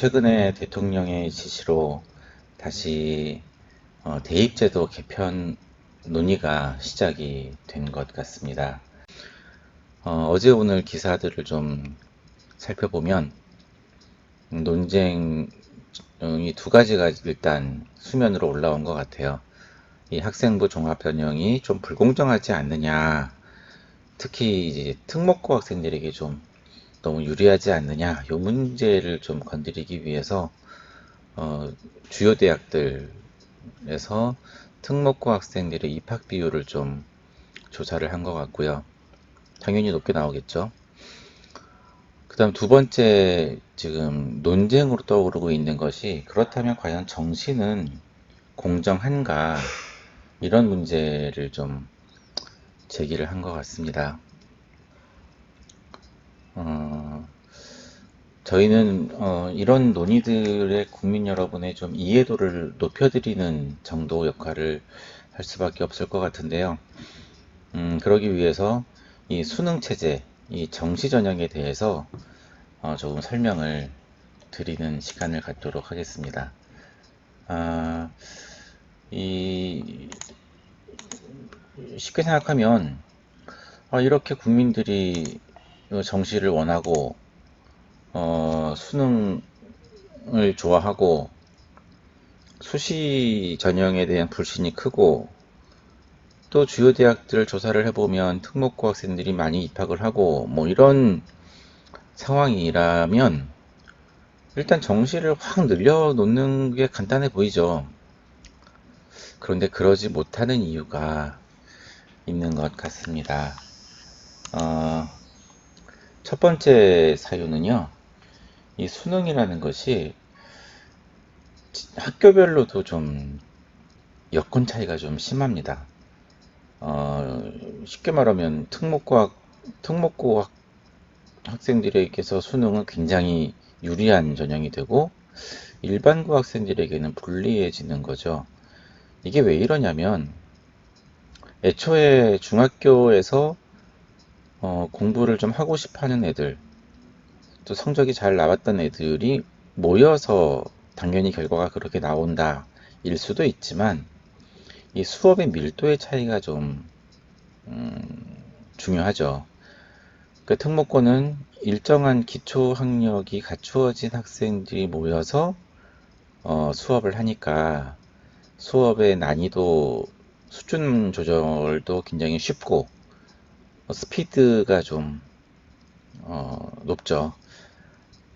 최근에 대통령의 지시로 다시 대입제도 개편 논의가 시작이 된 것 같습니다. 어제 오늘 기사들을 좀 살펴보면 논쟁이 두 가지가 일단 수면으로 올라온 것 같아요. 이 학생부 종합전형이 좀 불공정하지 않느냐, 특히 이제 특목고 학생들에게 좀 너무 유리하지 않느냐, 이 문제를 좀 건드리기 위해서 주요 대학들에서 특목고 학생들의 입학 비율을 좀 조사를 한 것 같고요. 당연히 높게 나오겠죠. 그 다음 두 번째 지금 논쟁으로 떠오르고 있는 것이, 그렇다면 과연 정시는 공정한가, 이런 문제를 좀 제기를 한 것 같습니다. 어, 저희는 이런 논의들의 국민 여러분의 좀 이해도를 높여드리는 정도 역할을 할 수밖에 없을 것 같은데요. 그러기 위해서 이 수능 체제, 이 정시 전형에 대해서 조금 설명을 드리는 시간을 갖도록 하겠습니다. 아, 이 쉽게 생각하면 이렇게 국민들이 정시를 원하고 수능을 좋아하고 수시 전형에 대한 불신이 크고, 또 주요 대학들 조사를 해보면 특목고 학생들이 많이 입학을 하고 뭐 이런 상황이라면 일단 정시를 확 늘려놓는 게 간단해 보이죠. 그런데 그러지 못하는 이유가 있는 것 같습니다. 어, 첫 번째 사유는요, 이 수능이라는 것이 학교별로도 좀 여건 차이가 좀 심합니다. 쉽게 말하면 특목고 학생들에게서 수능은 굉장히 유리한 전형이 되고, 일반고 학생들에게는 불리해지는 거죠. 이게 왜 이러냐면, 애초에 중학교에서 공부를 좀 하고 싶어 하는 애들, 또 성적이 잘 나왔던 애들이 모여서 당연히 결과가 그렇게 나온다 일 수도 있지만, 이 수업의 밀도의 차이가 좀 중요하죠. 그 특목고는 일정한 기초 학력이 갖추어진 학생들이 모여서 수업을 하니까 수업의 난이도 수준 조절도 굉장히 쉽고 스피드가 좀 높죠.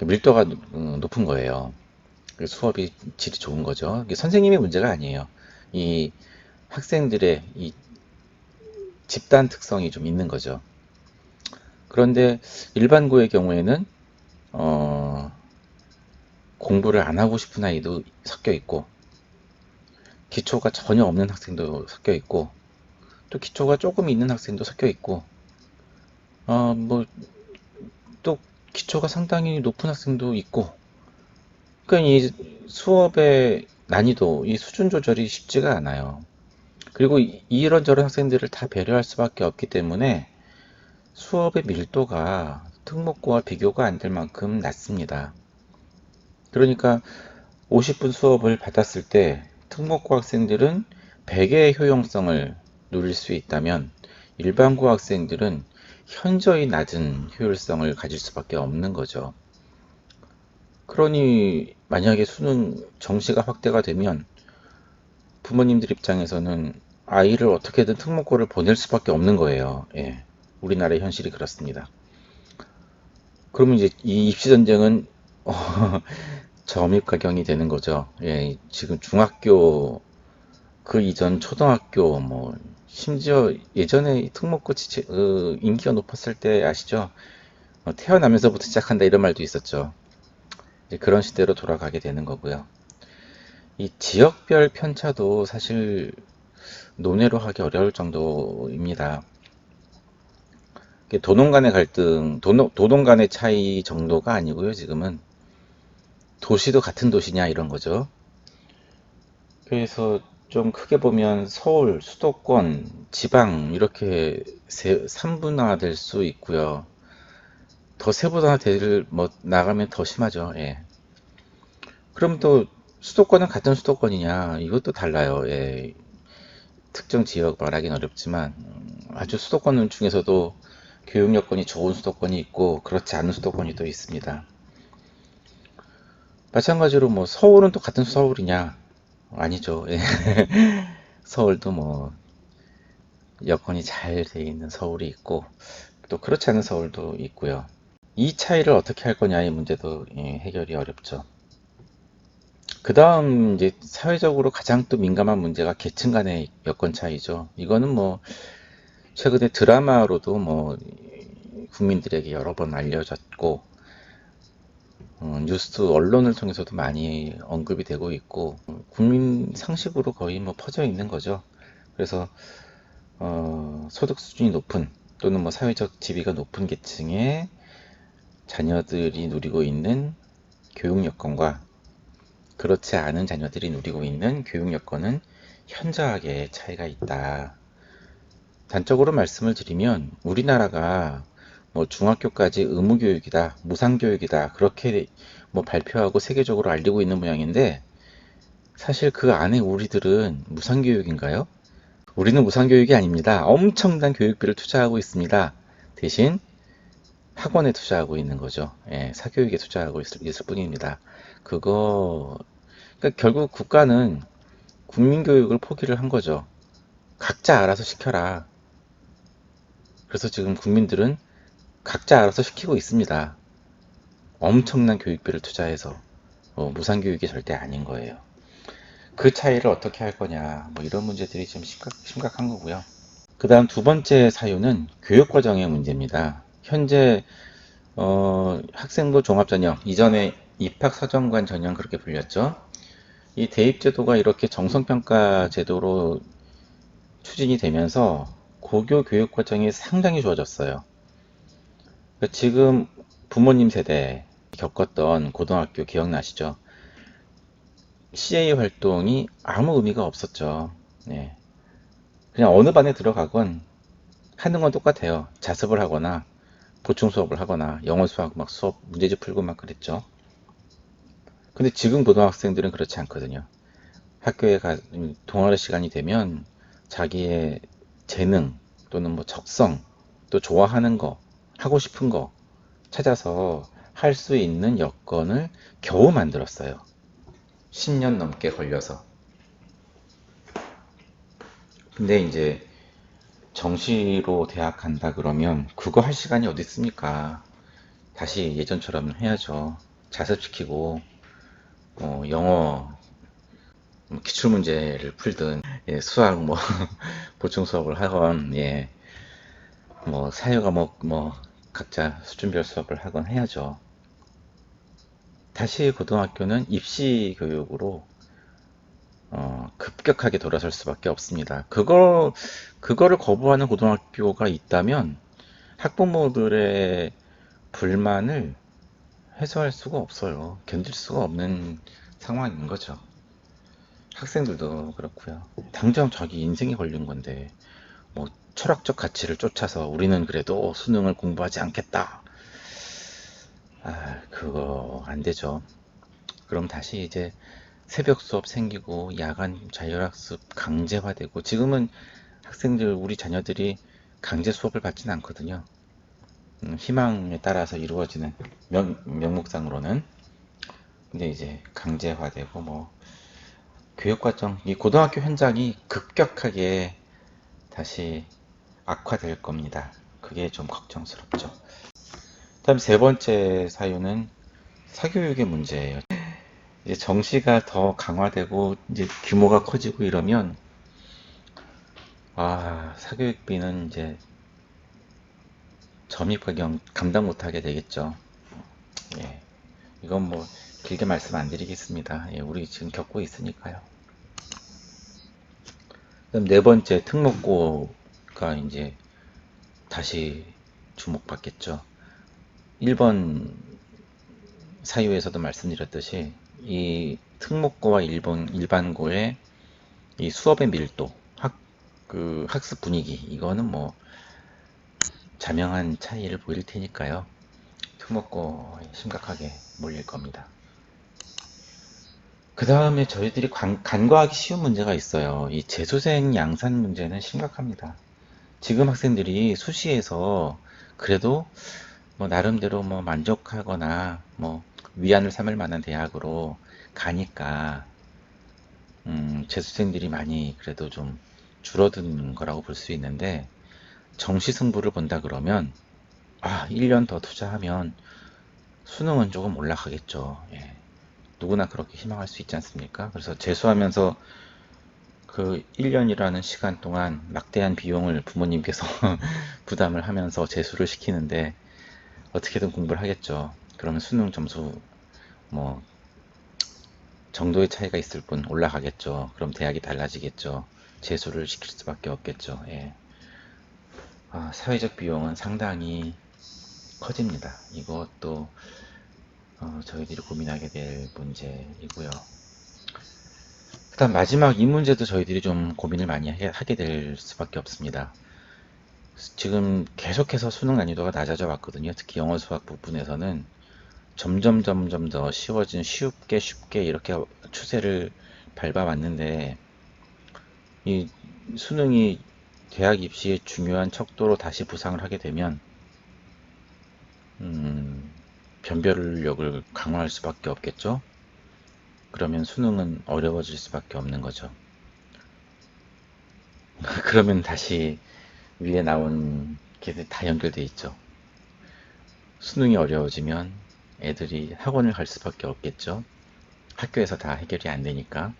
밀도가 높은 거예요. 수업이 질이 좋은 거죠. 이게 선생님의 문제가 아니에요. 이 학생들의 이 집단 특성이 좀 있는 거죠. 그런데 일반고의 경우에는 어, 공부를 안 하고 싶은 아이도 섞여 있고, 기초가 전혀 없는 학생도 섞여 있고, 또 기초가 조금 있는 학생도 섞여 있고, 뭐 또 기초가 상당히 높은 학생도 있고, 그러니까 이 수업의 난이도, 이 수준 조절이 쉽지가 않아요. 그리고 이런저런 학생들을 다 배려할 수밖에 없기 때문에 수업의 밀도가 특목고와 비교가 안 될 만큼 낮습니다. 그러니까 50분 수업을 받았을 때 특목고 학생들은 100의 효용성을 누릴 수 있다면, 일반고 학생들은 현저히 낮은 효율성을 가질 수밖에 없는 거죠. 그러니 만약에 수능 정시가 확대가 되면 부모님들 입장에서는 아이를 어떻게든 특목고를 보낼 수밖에 없는 거예요. 예. 우리나라의 현실이 그렇습니다. 그러면 이제 이 입시 전쟁은 점입가경이 되는 거죠. 예, 지금 중학교, 그 이전 초등학교, 뭐 심지어 예전에 특목고 인기가 높았을 때 아시죠? 태어나면서부터 시작한다 이런 말도 있었죠. 이제 그런 시대로 돌아가게 되는 거고요. 이 지역별 편차도 사실 논외로 하기 어려울 정도입니다. 도농 간의 갈등, 도농 간의 차이 정도가 아니고요. 지금은 도시도 같은 도시냐 이런 거죠. 그래서 좀 크게 보면 서울, 수도권, 지방 이렇게 3분화 될 수 있고요. 더 세분화 될 뭐 나가면 더 심하죠. 예. 그럼 또 수도권은 같은 수도권이냐? 이것도 달라요. 예. 특정 지역 말하기는 어렵지만 아주 수도권 중에서도 교육 여건이 좋은 수도권이 있고 그렇지 않은 수도권이 또 있습니다. 마찬가지로 뭐 서울은 또 같은 서울이냐? 아니죠. 예. 서울도 뭐 여건이 잘 돼 있는 서울이 있고 또 그렇지 않은 서울도 있고요. 이 차이를 어떻게 할 거냐의 문제도 해결이 어렵죠. 그 다음 이제 사회적으로 가장 또 민감한 문제가 계층 간의 여건 차이죠. 이거는 뭐 최근에 드라마로도 뭐 국민들에게 여러 번 알려졌고 뉴스 언론을 통해서도 많이 언급이 되고 있고 국민 상식으로 거의 뭐 퍼져 있는 거죠. 그래서 소득 수준이 높은 또는 뭐 사회적 지위가 높은 계층의 자녀들이 누리고 있는 교육 여건과 그렇지 않은 자녀들이 누리고 있는 교육 여건은 현저하게 차이가 있다. 단적으로 말씀을 드리면 우리나라가 뭐 중학교까지 의무교육이다, 무상교육이다 그렇게 뭐 발표하고 세계적으로 알리고 있는 모양인데 사실 그 안에 우리들은 무상교육인가요? 우리는 무상교육이 아닙니다. 엄청난 교육비를 투자하고 있습니다. 대신 학원에 투자하고 있는 거죠. 예, 사교육에 투자하고 있을 뿐입니다. 그거 그러니까 결국 국가는 국민교육을 포기를 한 거죠. 각자 알아서 시켜라. 그래서 지금 국민들은 각자 알아서 시키고 있습니다. 엄청난 교육비를 투자해서 무상교육이 절대 아닌 거예요. 그 차이를 어떻게 할 거냐 뭐 이런 문제들이 좀 심각한 거고요. 그 다음 두 번째 사유는 교육과정의 문제입니다. 현재 학생부 종합전형 이전에 입학사정관 전형 그렇게 불렸죠. 이 대입제도가 이렇게 정성평가 제도로 추진이 되면서 고교 교육 과정이 상당히 좋아졌어요. 그러니까 지금 부모님 세대 겪었던 고등학교 기억나시죠? CA 활동이 아무 의미가 없었죠. 네. 그냥 어느 반에 들어가건 하는 건 똑같아요. 자습을 하거나 보충 수업을 하거나 영어 수학 막 수업 문제집 풀고 막 그랬죠. 근데 지금 고등학생들은 그렇지 않거든요. 학교에 동아리 시간이 되면 자기의 재능 또는 뭐 적성 또 좋아하는 거 하고 싶은 거 찾아서 할 수 있는 여건을 겨우 만들었어요. 10년 넘게 걸려서. 근데 이제 정시로 대학 간다 그러면 그거 할 시간이 어디 있습니까? 다시 예전처럼 해야죠. 자습시키고 영어 기출문제를 풀든 예, 수학 뭐 보충 수업을 하건 예, 뭐 사회 과목 뭐 각자 수준별 수업을 하건 해야죠. 다시 고등학교는 입시 교육으로 급격하게 돌아설 수밖에 없습니다. 그거를 거부하는 고등학교가 있다면 학부모들의 불만을 해소할 수가 없어요. 견딜 수가 없는 상황인 거죠. 학생들도 그렇고요. 당장 자기 인생이 걸린 건데 뭐 철학적 가치를 쫓아서 우리는 그래도 수능을 공부하지 않겠다. 그거 안 되죠. 그럼 다시 이제 새벽 수업 생기고 야간 자율학습 강제화되고 지금은 학생들 우리 자녀들이 강제 수업을 받지는 않거든요. 희망에 따라서 이루어지는 명목상으로는 근데 이제 강제화되고 뭐 교육과정 이 고등학교 현장이 급격하게 다시 악화될 겁니다. 그게 좀 걱정스럽죠. 다음 세 번째 사유는 사교육의 문제예요. 이제 정시가 더 강화되고 이제 규모가 커지고 이러면 사교육비는 이제 점입 가격 감당 못하게 되겠죠. 예, 이건 뭐 길게 말씀 안 드리겠습니다. 예, 우리 지금 겪고 있으니까요. 그럼 네 번째 특목고가 이제 다시 주목받겠죠. 1번 사유에서도 말씀드렸듯이 이 특목고와 일반고의 이 수업의 밀도, 그 학습 분위기 이거는 뭐 자명한 차이를 보일 테니까요. 특목고에 심각하게 몰릴 겁니다. 그 다음에 저희들이 간과하기 쉬운 문제가 있어요. 이 재수생 양산 문제는 심각합니다. 지금 학생들이 수시에서 그래도 뭐 나름대로 뭐 만족하거나 뭐 위안을 삼을 만한 대학으로 가니까 재수생들이 많이 그래도 좀 줄어든 거라고 볼 수 있는데, 정시 승부를 본다 그러면 1년 더 투자하면 수능은 조금 올라가겠죠. 예. 누구나 그렇게 희망할 수 있지 않습니까? 그래서 재수하면서 그 1년이라는 시간 동안 막대한 비용을 부모님께서 부담을 하면서 재수를 시키는데 어떻게든 공부를 하겠죠. 그러면 수능 점수 뭐 정도의 차이가 있을 뿐 올라가겠죠. 그럼 대학이 달라지겠죠. 재수를 시킬 수밖에 없겠죠. 예. 사회적 비용은 상당히 커집니다. 이것도 저희들이 고민하게 될 문제이고요. 그다음 마지막 이 문제도 저희들이 좀 고민을 많이 하게 될 수밖에 없습니다. 지금 계속해서 수능 난이도가 낮아져 왔거든요. 특히 영어 수학 부분에서는 점점 더 쉽게 쉽게 이렇게 추세를 밟아왔는데, 이 수능이 대학 입시의 중요한 척도로 다시 부상을 하게 되면 음, 변별력을 강화할 수밖에 없겠죠. 그러면 수능은 어려워질 수밖에 없는 거죠. 그러면 다시 위에 나온 게 다 연결돼 있죠. 수능이 어려워지면 애들이 학원을 갈 수밖에 없겠죠. 학교에서 다 해결이 안 되니까.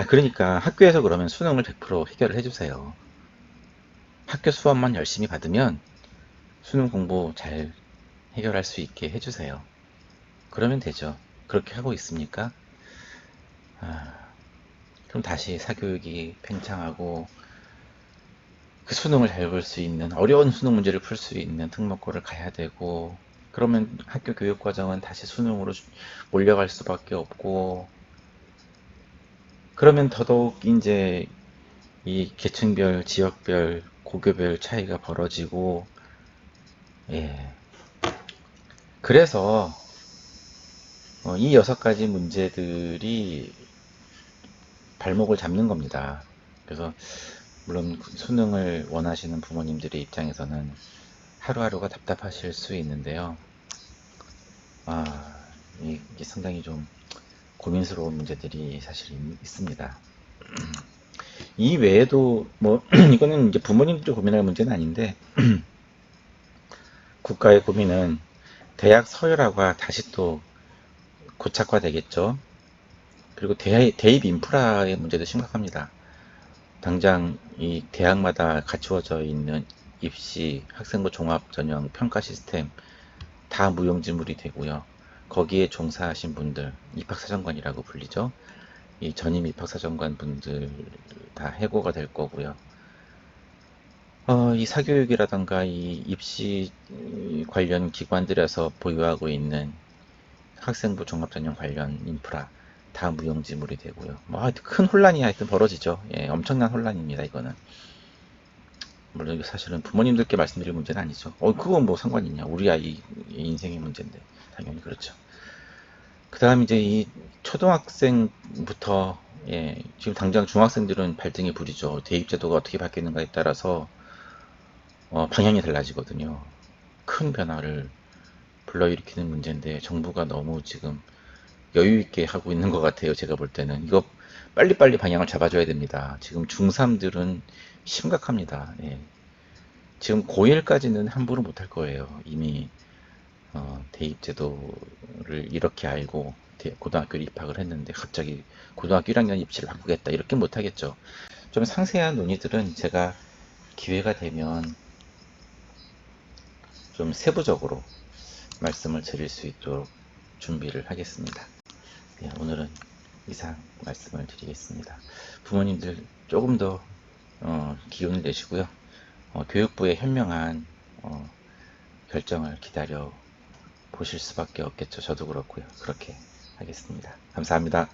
그러니까 학교에서 그러면 수능을 100% 해결을 해주세요. 학교 수업만 열심히 받으면 수능 공부 잘 해결할 수 있게 해주세요. 그러면 되죠. 그렇게 하고 있습니까? 그럼 다시 사교육이 팽창하고 그 수능을 잘 볼 수 있는, 어려운 수능 문제를 풀 수 있는 특목고를 가야 되고, 그러면 학교 교육 과정은 다시 수능으로 몰려갈 수밖에 없고, 그러면 더더욱 이제 이 계층별, 지역별, 고교별 차이가 벌어지고, 예. 그래서 이 6가지 문제들이 발목을 잡는 겁니다. 그래서 물론 수능을 원하시는 부모님들의 입장에서는 하루하루가 답답하실 수 있는데요. 이게 상당히 좀 고민스러운 문제들이 사실 있습니다. 이 외에도 뭐 이거는 이제 부모님들이 고민할 문제는 아닌데, 국가의 고민은 대학 서열화가 다시 또 고착화되겠죠. 그리고 대입 인프라의 문제도 심각합니다. 당장 이 대학마다 갖추어져 있는 입시, 학생부 종합 전형 평가 시스템 다 무용지물이 되고요. 거기에 종사하신 분들, 입학사정관이라고 불리죠. 이 전임 입학사정관 분들 다 해고가 될 거고요. 이 사교육이라던가 이 입시 관련 기관들에서 보유하고 있는 학생부 종합전형 관련 인프라 다 무용지물이 되고요. 뭐 하여튼 큰 혼란이 하여튼 벌어지죠. 예, 엄청난 혼란입니다, 이거는. 물론 사실은 부모님들께 말씀드릴 문제는 아니죠. 그건 뭐 상관이 있냐. 우리 아이 인생의 문제인데. 당연히 그렇죠. 그 다음 이제 이 초등학생부터, 예, 지금 당장 중학생들은 발등에 불이죠. 대입제도가 어떻게 바뀌는가에 따라서 방향이 달라지거든요. 큰 변화를 불러일으키는 문제인데 정부가 너무 지금 여유 있게 하고 있는 것 같아요. 제가 볼 때는 이거 빨리빨리 방향을 잡아줘야 됩니다. 지금 중3들은 심각합니다. 예. 지금 고1까지는 함부로 못할 거예요. 이미 대입제도를 이렇게 알고 고등학교를 입학을 했는데 갑자기 고등학교 1학년 입시를 바꾸겠다 이렇게 못하겠죠. 좀 상세한 논의들은 제가 기회가 되면 좀 세부적으로 말씀을 드릴 수 있도록 준비를 하겠습니다. 예, 오늘은 이상 말씀을 드리겠습니다. 부모님들 조금 더 기운을 내시고요. 교육부의 현명한 결정을 기다려 보실 수밖에 없겠죠. 저도 그렇고요. 그렇게 하겠습니다. 감사합니다.